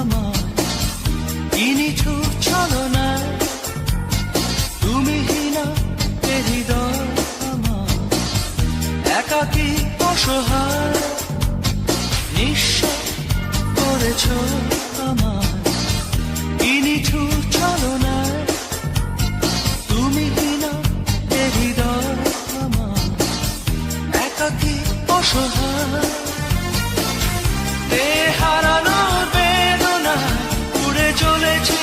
আমার কি নিঠুর ছলনায়, তুমি হীনা এ হৃদয় আমার একাকী অসহায়, নিঃস্ব করেছ আমার কি নিঠুর ছলনায়, তুমি হীনা এ হৃদয় আমার একাকী অসহায়। হারানোর বেদনায় উড়ে চলেছি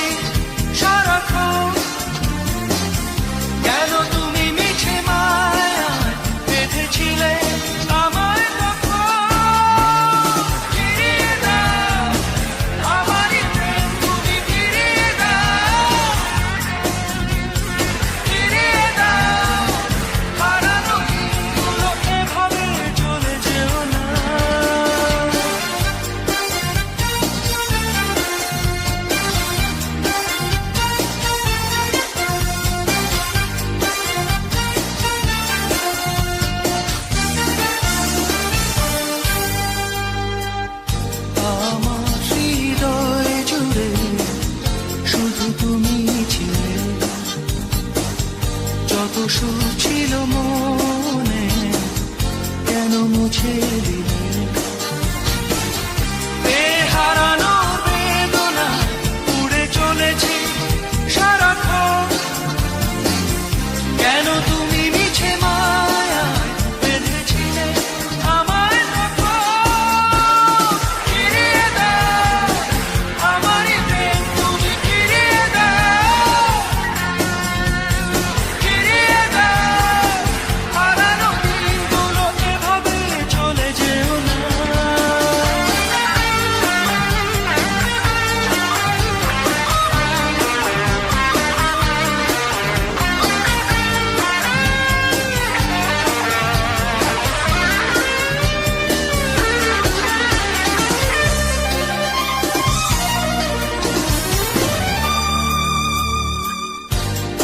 সারাক্ষণ, কেন তুমি মিছে মায়ায় বেঁধেছিলে আমায় তখন। ফিরিয়ে দাও আমারই প্রেম, তুমি ফিরিয়ে দাও, ফিরিয়ে দাও হারানো দিনগুলো, এভাবে চলে যেও না। যত সুর ছিল মনে কেন মুছে দিলে, হারানোর বেদনা উড়ে চলেছি সারাক্ষণ, কেন তুমি মিছে মায়ায় বেঁধেছিলে আমায় তখন। ফিরিয়ে দাও আমারই প্রেম, তুমি ফিরিয়ে দাও, ফিরিয়ে দাও হারানো দিনগুলো, এভাবে চলে যেও না।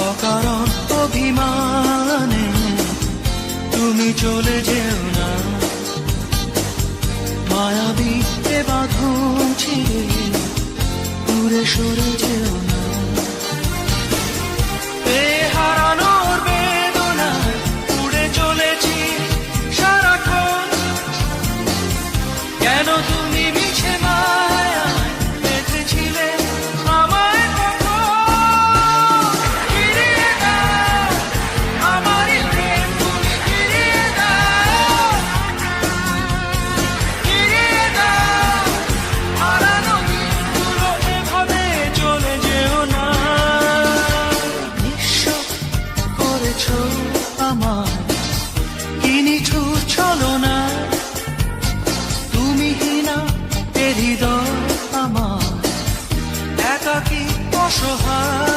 অকারণ অভিমানে তুমি চলে যেও না, মায়াবী এ বাঁধন ছিঁড়ে দূরে সরে যেও না। হারানোর বেদনায় উড়ে চলেছি সারাক্ষণ, কেন তুমি মিছে মায়ায় বেঁধেছিলে আমায় তখন। ফিরিয়ে দাও আমারই প্রেম, তুমি ফিরিয়ে দাও, ফিরিয়ে দাও হারানো দিনগুলো, এভাবে চলে যেও না। নিঃস্ব করেছ আমায় কি নিঠুর ছলনায়, তুমি হীনা এ হৃদয় আমার একাকী অসহায়।